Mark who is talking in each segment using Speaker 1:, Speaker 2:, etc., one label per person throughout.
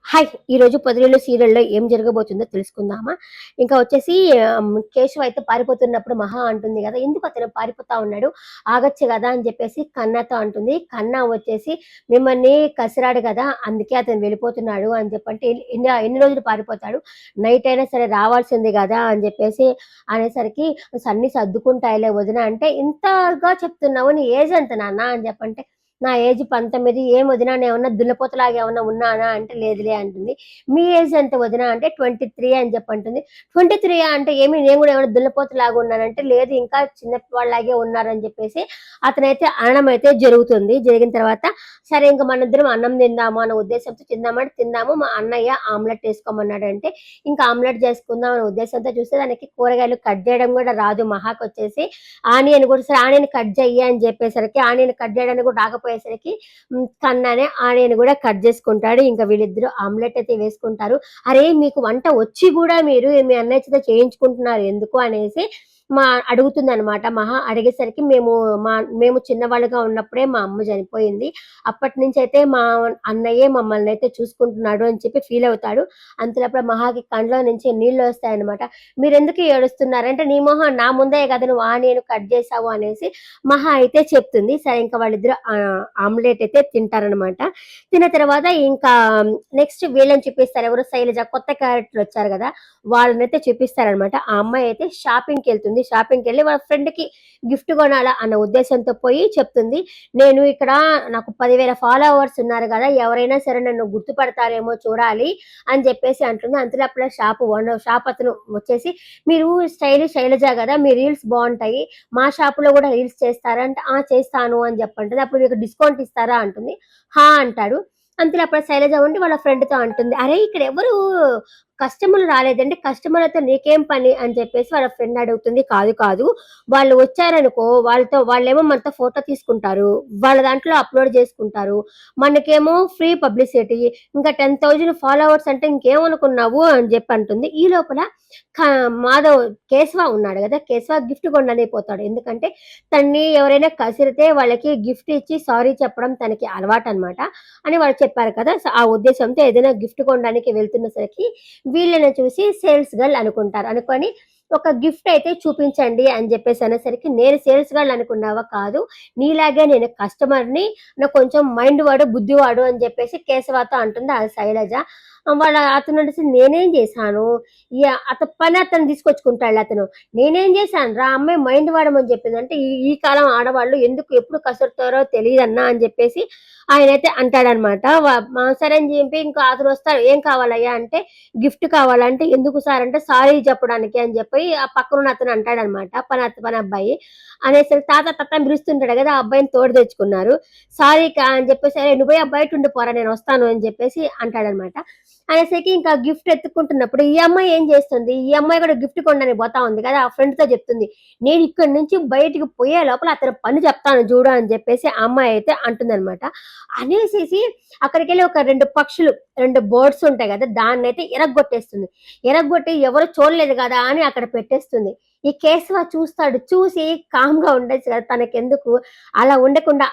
Speaker 1: Hi! ఈరోజు 'పొదరిల్లు' సీరియల్‌లో ఏం జరగబోతుందో తెలుసుకుందామా? ఇంకా వచ్చేసి కేశవ్ అయితే పారిపోతున్నప్పుడు మహా అంటుంది గదా! ఎందుకు అతను పారిపోతా ఉన్నాడు? ఆగొచ్చు గదా! అని జెప్పేసి కన్నాతో అంటుంది. కన్నా వచ్చేసి మిమ్మల్ని కసిరాడు గదా! అందుకే అతను వెళ్ళిపోతున్నాడు అని చెప్పంటే ఎన్ని రోజులు పారిపోతాడు? నైట్ అయినా సరే రావాల్సింది గదా! అని జెప్పేసి అనేసరికి అన్నీ సర్దుకుంటాయిలే వదిన అంటే, ఇంతగా చెప్తున్నావు నీ ఏజ్ ఎంత నాన్న అని జెప్పంటే నా ఏజ్ 19 ఏం వదినా నేనేమన్నా దున్నపోతులాగా ఏమన్నా ఉన్నానా అంటే లేదులే అంటుంది. మీ ఏజ్ ఎంత వదినా అంటే 23 అని చెప్పంటుంది. 23 అంటే ఏమి నేను గూడా ఏమన్నా దున్నపోతులాగా ఉన్నానంటే లేదు ఇంకా చిన్నవాళ్ళలాగే ఉన్నారని చెప్పేసి అతనైతే అనడం అయితే జరుగుతుంది. జరిగిన తర్వాత సరే ఇంక మనిద్దరం అన్నం తిందాము అన్న ఉద్దేశంతో తిందామంటే తిందాము. మా అన్నయ్య ఆమ్లెట్ ఏసుకోమన్నాడంటే ఇంకా ఆమ్లెట్ చేసుకుందాం అనే ఉద్దేశంతో చూస్తే దానికి కూరగాయలు కట్ చేయడం గూడా రాదు మహాకొచ్చేసి. ఆనియన్ కూడా సరే ఆనియన్ కట్ చెయ్యి అని చెప్పేసరికి ఆనియన్ కట్ చేయడానికి కూడా రాకపోయేసరికి కన్నానే ఆనియన్ కూడా కట్ చేసుకుంటాడు. ఇంకా వీళ్ళిద్దరూ ఆమ్లెట్ అయితే వేసుకుంటారు. అరే మీకు వంట వచ్చి కూడా మీరు మీ అన్నయ్య చేత చేయించుకుంటున్నారు ఎందుకు అనేసి అడుగుతుందనమాట. మహా అడిగేసరికి మేము చిన్నవాళ్ళుగా ఉన్నప్పుడే మా అమ్మ చనిపోయింది. అప్పటినుంచయితే మా అన్నయ్యే మమ్మల్నయితే చూసుకుంటున్నాడు అని చెప్పి ఫీల్ అవుతాడు. అంతలోపల మహాకి కండ్లో నుంచి నీళ్ళొస్తాయన్నమాట. మీరెందుకు ఏడుస్తున్నారంటే, నీ మొహం నా ముందే కదా నువ్వు ఆనియన్ కట్ చేశావు అనేసి మహా అయితే చెప్తుంది. సరే ఇంక వాళ్ళిద్దరూ ఆమ్లెట్ అయితే తింటారనమాట. తిన్న తర్వాత ఇంకా నెక్స్ట్ వీళ్ళని చూపిస్తారు. ఎవరు శైలజ కొత్త క్యారెక్టర్ వచ్చారు గదా! వాళ్ళనైతే చూపిస్తారనమాట. ఆ అమ్మాయి అయితే షాపింగ్‌కెళ్తుంది. షాపింగ్‌కెళ్ళి వాళ్ళ ఫ్రెండ్‌కి గిఫ్ట్ కొనాలా అన్న ఉద్దేశంతో పోయి చెప్తుంది. నేను ఇక్కడ నాకు 10,000 ఫాలోవర్స్ ఉన్నారు గదా! ఎవరైనా సరే నన్ను గుర్తుపడతారేమో చూడాలి అని జెప్పేసి అంటుంది. అంతలోపల షాప్ అతను వచ్చేసి మీరు శైలజ గదా! మీ రీల్స్ బావుంటాయి. మా షాపులో గూడా రీల్స్ చేస్తారా? అంటే, ఆ! చేస్తాను అని జెప్పంటది. అప్పుడు మీకు డిస్కౌంట్ ఇస్తారా అంటుంది. హా! అంటాడు. అంతలో అప్పుడు శైలజ ఉండి వాళ్ళ ఫ్రెండ్‌తో అంటుంది. అరే! ఇక్కడ ఎవరు కస్టమర్లు రాలేదంటే, కస్టమర్లతో నీకేం పని అని చెప్పేసి వాళ్ళ ఫ్రెండ్ అడుగుతుంది. కాదు కాదు. వాళ్ళు వచ్చారనుకో వాళ్ళేమో మనతో ఫోటో తీసుకుంటారు. వాళ్ళ దాంట్లో అప్‌లోడ్ చేసుకుంటారు. మనకేమో ఫ్రీ పబ్లిసిటీ. ఇంకా 10,000 ఫాలోవర్స్ అంటే ఇంకేమనుకున్నావు అని జెప్పి అంటుంది. ఈ లోపల క మాధవ్ కేశవ ఉన్నాడు గదా! కేశవ గిఫ్ట్ కొనడానికి పోతాడు. ఎందుకంటే తనని ఎవరైనా కసిరితే వాళ్ళకి గిఫ్ట్ ఇచ్చి సారీ చెప్పడం తనకి అలవాటనమాట. అని వాళ్ళు చెప్పారు కదా! ఆ ఉద్దేశంతో ఏదైనా గిఫ్ట్ కొనడానికి వెళ్తున్న సరికి వీళ్ళని చూసి సేల్స్ గర్ల్ అనుకుంటారు. అనుకోని ఒక గిఫ్ట్ అయితే చూపించండి అని జెప్పేసి అనేసరికి, నేను సేల్స్ గర్ల్ అనుకున్నావా? కాదు. నీలాగే నేను కస్టమర్‌ని. నాకు కొంచెం మైండ్ వాడు, బుద్ధి వాడు అని జెప్పేసి కేశవతో అంటుంది ఆ శైలజ. అతనొచ్చేసి నేనేం జేశాను? పని అతను తీసుకొచ్చుకుంటాడులే అతను. నేనేం జేశానురా! ఆ అమ్మాయి మైండ్ వాడమని జెప్పిందంటే, ఈ ఈ కాలం ఆడవాళ్ళు ఎందుకు ఎప్పుడు కసురుతారో తెలీదన్నా అని జెప్పేసి ఆయనైతే అంటాడనమాట. సరే అని జెప్పి ఇంకా అతనొస్తాడు. ఏం కావాలయ్యా అంటే, గిఫ్ట్ కావాలంటే, ఎందుకు సార్ అంటే, సారీ చెప్పడానికి అని జెప్పి ఆ పక్కనున్న అతను అంటాడనమాట. పనబ్బాయి. అనేసరికి తాత తాత అని పిలుస్తుంటాడు గదా! ఆ అబ్బాయిని తోడు తెచ్చుకున్నారు. సారీకా అని జెప్పేసి, "అరేయ్! నువ్వు పోయి బయట ఉండిపోరా నేనొస్తాను" అని జెప్పేసి అంటాడనమాట. అనేసరికి ఇంకా గిఫ్ట్ ఎత్తుక్కుంటున్నప్పుడు ఈ అమ్మాయి ఏం చేస్తుంది? ఈ అమ్మాయి కూడా గిఫ్ట్ కొనడానికి పోతా ఉంది కదా! ఆ ఫ్రెండ్‌తో చెప్తుంది. నేను ఇక్కడి నుంచి బయటికి పోయే లోపల అతని పని చెప్తాను చూడు అని చెప్పేసి ఆ అమ్మాయి అయితే అంటుందనమాట. అనేసేసి అక్కడికెళ్ళి ఒక 2 పక్షులు 2 బర్డ్స్ ఉంటాయి కదా! దాన్నైతే ఇరగ్గొట్టేస్తుంది. ఇరగ్గొట్టి ఎవరు చూడలేదు కదా! అని అక్కడ పెట్టేస్తుంది. ఈ కేశవ చూస్తాడు. చూసి కామ్‌గా ఉండొచ్చు కదా! తనకెందుకు అలా ఉండకుండా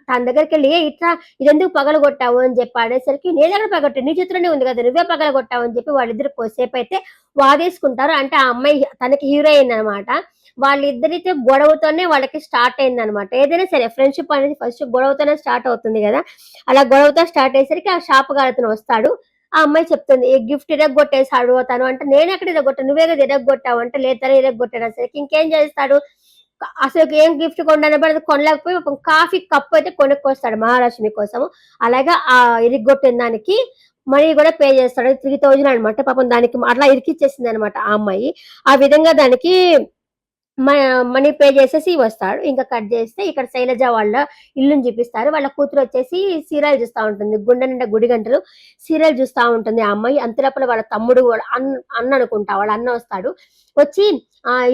Speaker 1: తన దగ్గరికెళ్ళి "ఏ ఇట్రా ఇదెందుకు పగలగొట్టావు" అని చెప్పి అనేసరికి నేనెక్కడ పగలగొట్టా నీ చేతిలోనే ఉంది కదా! నువ్వే పగలగొట్టావు అని చెప్పి వాళ్ళిద్దరు కొద్దిసేపయితే వాదేసుకుంటారు. అంటే ఆ అమ్మాయి తనకి హీరోయిన్ అనమాట. వాళ్ళిద్దరితో గొడవతోనే వాళ్ళకి స్టార్ట్ అయిందనమాట. ఏదైనా సరే ఫ్రెండ్‌షిప్ అనేది ఫస్ట్ గొడవతోనే స్టార్ట్ అవుతుంది గదా! అలా గొడవతో స్టార్ట్ అయ్యేసరికి ఆ షాపుకారతను వస్తాడు. ఆ అమ్మాయి చెప్తుంది, "ఈ గిఫ్ట్ ఇరగ్గొట్టేసాడు తను" అంటే, "నేనెక్కడ ఇరగ్గొట్టా? నువ్వే కదా ఇరగ్గొట్టావు" అంటే, "లేదు తనే ఇరగ్గొట్టాడనేసరికి" ఇంకేం చేస్తాడు? అసలుకి ఏం గిఫ్ట్ కొండనప్పుడు అది కొనలేకపోయి ఒక కాఫీ కప్ అయితే కొనుక్కొస్తాడు మహాలక్ష్మి కోసము. అలాగా ఇరిగ్గొట్టిన దానికి మనీ గూడా పే చేస్తాడు. 3000 అనమాట. పాపం దానికి అట్లా ఇరికిచ్చేసిందనమాట ఆ అమ్మాయి. ఆ విధంగా దానికి మ మనీ పే చేసేసి వస్తాడు. ఇంకా కట్ చేస్తే ఇక్కడ శైలజ వాళ్ళ ఇల్లుని చూపిస్తారు. వాళ్ళ కూతురొచ్చేసి సీరియల్ చూస్తా ఉంటుంది. 'గుండె నిండా గుడిగంటలు' సీరియల్ చూస్తా ఉంటుంది ఆ అమ్మాయి. అంతలోపల వాళ్ళ తమ్ముడు వాళ్ళ అన్న అనుకుంటా. వాళ్ళ అన్న వస్తాడు. వచ్చి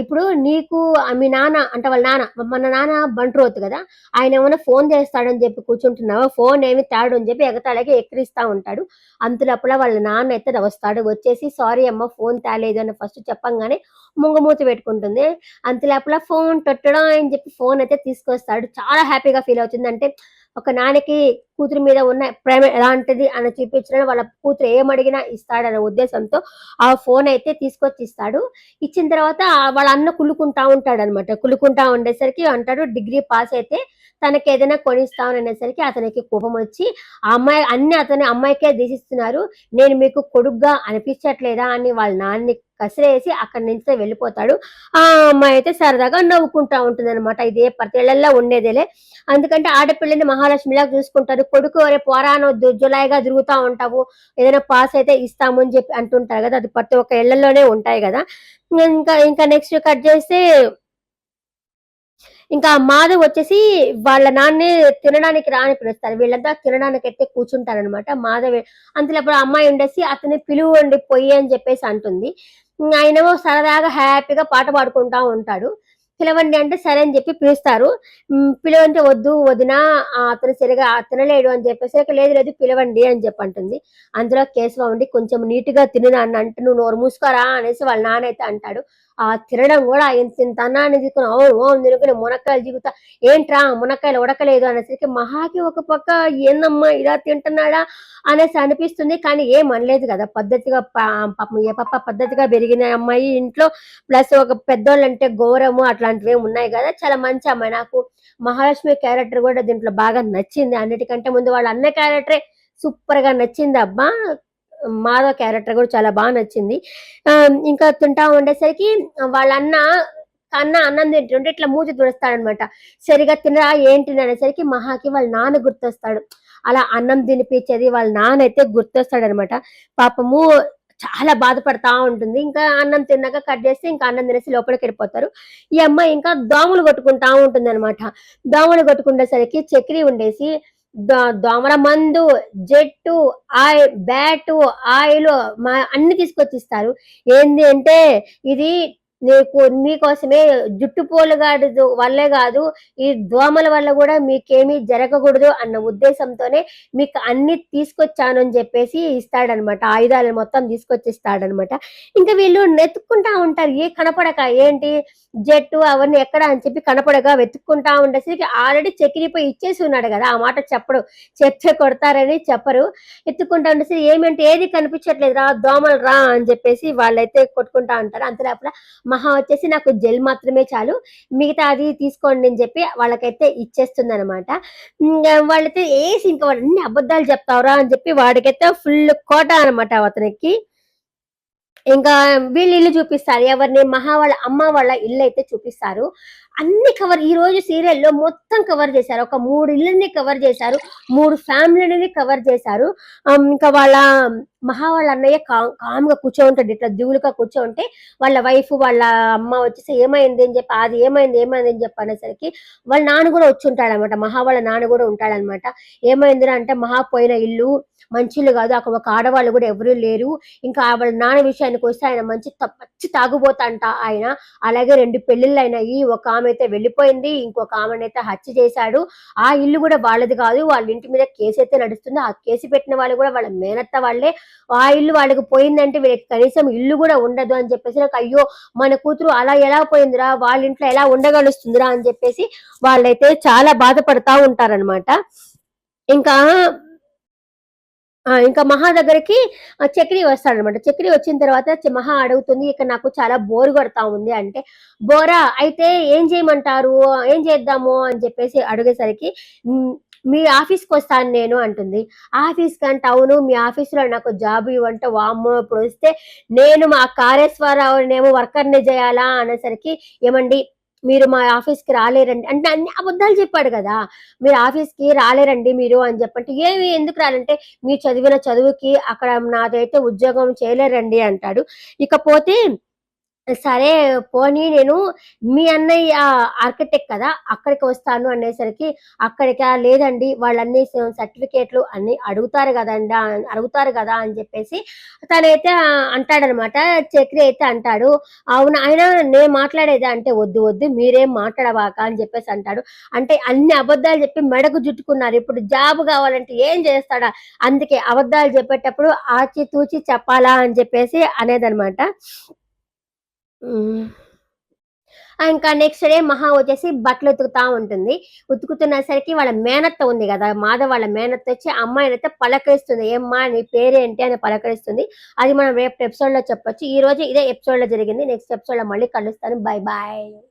Speaker 1: ఇప్పుడు నీకు మీ నాన్న అంటే వాళ్ళ నాన్న మన నాన్న బంట్రోతు గదా! ఆయనేమన్నా ఫోను చేస్తాడని చెప్పి కూర్చుంటున్నావా? ఫోనేమి తేడు అని చెప్పి ఎగతాళిగా ఎక్కిరిస్తా ఉంటాడు. అంతలోపల వాళ్ళ నాన్నయితే వస్తాడు. వచ్చేసి సారీ అమ్మ ఫోను తేలేదు అని ఫస్ట్ చెప్పంగానే ముంగమూతి పెట్టుకుంటుంది. అంతలోపల ఫోన్ టొట్టడం అని చెప్పి ఫోన్ అయితే తీసుకొస్తాడు. చాలా హ్యాపీగా ఫీల్ అవుతుంది. అంటే ఒక నాన్నకి కూతురి మీద ఉన్న ప్రేమ ఎలాంటిది అని చూపించడానికి వాళ్ళ కూతురు ఏమడిగినా ఇస్తాడనే ఉద్దేశంతో ఆ ఫోన్ అయితే తీసుకొచ్చి ఇస్తాడు. ఇచ్చిన తర్వాత వాళ్ళ అన్న కుళ్ళుకుంటా ఉంటాడనమాట. కుళ్ళుకుంటా ఉండేసరికి అంటాడు, డిగ్రీ పాస్ అయితే తనకేదైనా కొనిస్తాను అనేసరికి అతనికి కోపమొచ్చి, ఆ అమ్మాయి అన్నీ అతని అమ్మాయికే తీసిస్తున్నారు. నేను మీకు కొడుకుగా అనిపించట్లేదా అని వాళ్ళ నాన్నని కసిరేసి అక్కడి నుంచి వెళ్ళిపోతాడు. ఆ అమ్మాయి అయితే సరదాగా నవ్వుకుంటా ఉంటుందన్నమాట. ఇదే ప్రతి ఉండేదేలే. అందుకంటే ఆడపిల్లని మహాలక్ష్మిలాగా చూసుకుంటారు. కొడుకు "ఒరేయ్ పోరా నువ్వు జులాయిగా తిరుగుతా ఉంటావు. ఏదైనా పాస్ అయితే ఇస్తాము" అని చెప్పి అంటుంటారు కదా! అది ప్రతి ఒక్క ఇళ్లలోనే ఉంటాయి కదా! ఇంకా ఇంకా నెక్స్ట్ కట్ చేస్తే ఇంకా మాధవ్ వచ్చేసి వాళ్ళ నాన్నే తినడానికి రా అని పిలుస్తారు. వీళ్ళంతా తినడానికైతే కూర్చుంటారనమాట. మాధవ్ అంతలో అప్పుడు ఆ అమ్మాయి ఉండేసి అతన్ని పిలువండి పొయ్యి అని చెప్పేసి అంటుంది. ఆయనేమో సరదాగా హ్యాపీగా పాట పాడుకుంటా ఉంటాడు. పిలవండి అంటే సరే అని చెప్పి పిలుస్తారు. పిలవంటే వద్దు వదిన అతను సరిగా తినలేడు అని చెప్పేసి లేదు లేదు పిలవండి అని చెప్పి అంటుంది. అందులో కేశవ ఉండి కొంచెం నీట్‌గా తిను నాన్న అంటే నువ్వు నోరు మూసుకోరా అనేసి వాళ్ళ నాన్న అయితే అంటాడు. ఆ తినడం కూడా ఇంతింత అన్నాన్ని తీసుకొని ఓ ఓ తినుకుని మునక్కాయలు జిగుతా ఏంట్రా మునక్కాయలు ఉడకలేదు అనేసరికి మహాకి ఒక పక్క ఏందమ్మా ఇలా తింటున్నాడా అనేసి అనిపిస్తుంది. కానీ ఏం అనలేదు కదా! పద్ధతిగా పాపం ఏ పాప పద్ధతిగా పెరిగిన అమ్మాయి ఇంట్లో ప్లస్ ఒక పెద్దోళ్ళంటే గౌరవము అట్లాంటివేమి ఉన్నాయి కదా! చాలా మంచి అమ్మాయి. నాకు మహాలక్ష్మి క్యారెక్టర్ కూడా దీంట్లో బాగా నచ్చింది. అన్నిటికంటే ముందు వాళ్ళ అన్న క్యారెక్టరే సూపర్‌గా నచ్చిందబ్బా! మాధవ్ క్యారెక్టర్ కూడా చాలా బా నచ్చింది. ఇంకా తింటా ఉండేసరికి వాళ్ళ అన్న అన్నం తింటుంటే ఇట్లా మూతి తుడుస్తాడనమాట. సరిగ్గా తినరా ఏంటి అనేసరికి మహాకి వాళ్ళ నాన్న గుర్తొస్తాడు. అలా అన్నం తినిపించేది వాళ్ళ నాన్న అయితే గుర్తొస్తాడనమాట. పాపము చాలా బాధపడతా ఉంటుంది. ఇంకా అన్నం తిన్నాక కట్ చేస్తే ఇంకా అన్నం తినేసి లోపలికెళ్ళిపోతారు. ఈ అమ్మాయి ఇంకా దోమలు కొట్టుకుంటా ఉంటుందనమాట. దోమలు కొట్టుకునేసరికి చక్రి ఉండేసి దోమల మందు, జెట్టు, బ్యాటు, ఆయిలు అన్ని తీసుకొచ్చిస్తారు. ఏంది అంటే ఇది మీకోసమే జుట్టు పోలుగాడు వల్లే కాదు ఈ దోమల వల్ల కూడా మీకేమీ జరగకూడదు అన్న ఉద్దేశంతోనే మీకు అన్ని తీసుకొచ్చాను అని చెప్పేసి ఇస్తాడనమాట. ఆయుధాలను మొత్తం తీసుకొచ్చి ఇస్తాడనమాట. ఇంకా వీళ్ళు నెతుక్కుంటా ఉంటారు. కనపడక ఏంటి జట్టు అవన్నీ ఎక్కడ అని చెప్పి కనపడగా వెతుక్కుంటా ఉండేసరికి ఆల్రెడీ చక్కెరిపోయి ఇచ్చేసి ఉన్నాడు కదా! ఆ మాట చెప్పడు. చెప్తే కొడతారని చెప్పరు. ఎత్తుకుంటా ఉండేసి ఏమంటే ఏది కనిపించట్లేదు రా దోమలు రా అని చెప్పేసి వాళ్ళైతే కొట్టుకుంటా ఉంటారు. అంత లోపల మహా వచ్చేసి నాకు జెల్ మాత్రమే చాలు మిగతా అది తీసుకోండి అని చెప్పి వాళ్ళకైతే ఇచ్చేస్తుంది అనమాట. వాళ్ళైతే ఏసి ఇంకా వాడు అన్ని అబద్ధాలు చెప్తావురా అని చెప్పి వాడికైతే ఫుల్ కోట అనమాట అతనికి. ఇంకా వీళ్ళు ఇల్లు చూపిస్తారు. ఎవరిని మహా వాళ్ళ అమ్మ వాళ్ళ ఇల్లయితే చూపిస్తారు. అన్ని కవర్ ఈరోజు సీరియల్‌లో మొత్తం కవర్ చేశారు. ఒక 3 ఇళ్ళని కవర్ చేశారు. 3 ఫ్యామిలీలని కవర్ చేశారు. ఇంకా వాళ్ళ మహా వాళ్ళ అన్నయ్య కామ్‌గా కూర్చోనుంటాడు. ఇట్లా దిగులుగా కూర్చోనుంటే వాళ్ళ వైఫ్ వాళ్ళ అమ్మ వచ్చేసి ఏమైంది అని చెప్పి అది ఏమైంది ఏమైంది అని చెప్పి అనేసరికి వాళ్ళ నాన్న కూడా వచ్చుంటాడనమాట. మహా వాళ్ళ నాన్న కూడా ఉంటాడనమాట. ఏమైందిరా అంటే మహా పోయిన ఇల్లు మంచిల్లు కాదు. అక్కడ ఒక ఆడవాళ్ళు కూడా ఎవరు లేరు. ఇంకా వాళ్ళ నాన్న విషయానికొస్తే ఆయన పచ్చి తాగుబోతంట ఆయన. అలాగే 2 పెళ్ళిళ్ళయినాయి. ఒక ఆమె అయితే వెళ్ళిపోయింది. ఇంకొక ఆమెనైతే హత్య చేశాడు. ఆ ఇల్లు కూడా వాళ్ళది కాదు. వాళ్ళ ఇంటి మీద కేసయితే నడుస్తుంది. ఆ కేసు పెట్టిన వాళ్ళు కూడా వాళ్ళ మేనత్త వాళ్ళే. ఆ ఇల్లు వాళ్ళకి పోయిందంటే వీళ్ళకి కనీసం ఇల్లు కూడా ఉండదు అని చెప్పేసి నాకు అయ్యో మన కూతురు అలా ఎలా పోయిందిరా వాళ్ళ ఇంట్లో ఎలా ఉండగలుస్తుందిరా అని చెప్పేసి వాళ్ళైతే చాలా బాధపడతా ఉంటారనమాట. ఇంకా ఇంకా మహా దగ్గరికి చక్రి వస్తాడనమాట. చక్రి వచ్చిన తర్వాత మహా అడుగుతుంది, "ఇక నాకు చాలా బోర్ కొడతా ఉంది" అంటే, "బోరా అయితే ఏం చేయమంటారు? ఏం చేద్దాము?" అని చెప్పేసి అడిగేసరికి, "మీ ఆఫీస్‌కొస్తాను నేను" అంటుంది. ఆఫీస్‌కంటే, "అవును మీ ఆఫీస్‌లో నాకు జాబ్ ఇవ్వంటే" వామ్మో! ఇప్పుడొస్తే నేను మా కార్యేశ్వరరావునేమో వర్కర్‌ని చేయాలా అనేసరికి, "ఏమండి మీరు మా ఆఫీస్‌కి రాలేరండి" అంటే అన్ని అబద్ధాలు చెప్పాడు కదా! "మీరు ఆఫీస్‌కి రాలేరండి మీరు" అని చెప్పంటే, "ఏమి ఎందుకు రానంటే" మీరు చదివిన చదువుకి అక్కడ నాదైతే ఉద్యోగం చేయలేరండి అంటాడు. ఇకపోతే సరే పోనీ నేను మీ అన్నయ్య ఆర్కిటెక్ట్ కదా! అక్కడికి వస్తాను అనేసరికి, అక్కడికా లేదండి వాళ్ళన్నీ సర్టిఫికేట్లు అన్నీ అడుగుతారు గదా! అని చెప్పేసి తనైతే అంటాడనమాట. చక్రి అయితే అంటాడు, "అవును అయినా నేను మాట్లాడేదా" అంటే, "వద్దు వద్దు మీరేం మాట్లాడబాక" అని చెప్పేసి అంటాడు. అంటే అన్ని అబద్ధాలు చెప్పి మెడకు జుట్టుకున్నారు. ఇప్పుడు జాబ్ కావాలంటే ఏం చేస్తాడా? అందుకే అబద్ధాలు చెప్పేటప్పుడు ఆచితూచి చెప్పాలా అని చెప్పేసి అనేదనమాట. హ్మ్. ఇంకా నెక్స్ట్ డే మహా వచ్చేసి బట్టలు ఉతుకుతా ఉంటుంది. ఉతుకుతున్న సరికి వాళ్ళ మేనత్త ఉంది కదా, మాధవ్ వాళ్ళ మేనత్త వచ్చి అమ్మాయినైతే పలకరిస్తుంది. ఏమ్మా నీ పేరేంటి అని పలకరిస్తుంది. అది మనం రేపు ఎపిసోడ్ లో చెప్పొచ్చు. ఈ రోజు ఇదే ఎపిసోడ్ లో జరిగింది. నెక్స్ట్ ఎపిసోడ్ లో మళ్ళీ కలుస్తాను. Bye bye.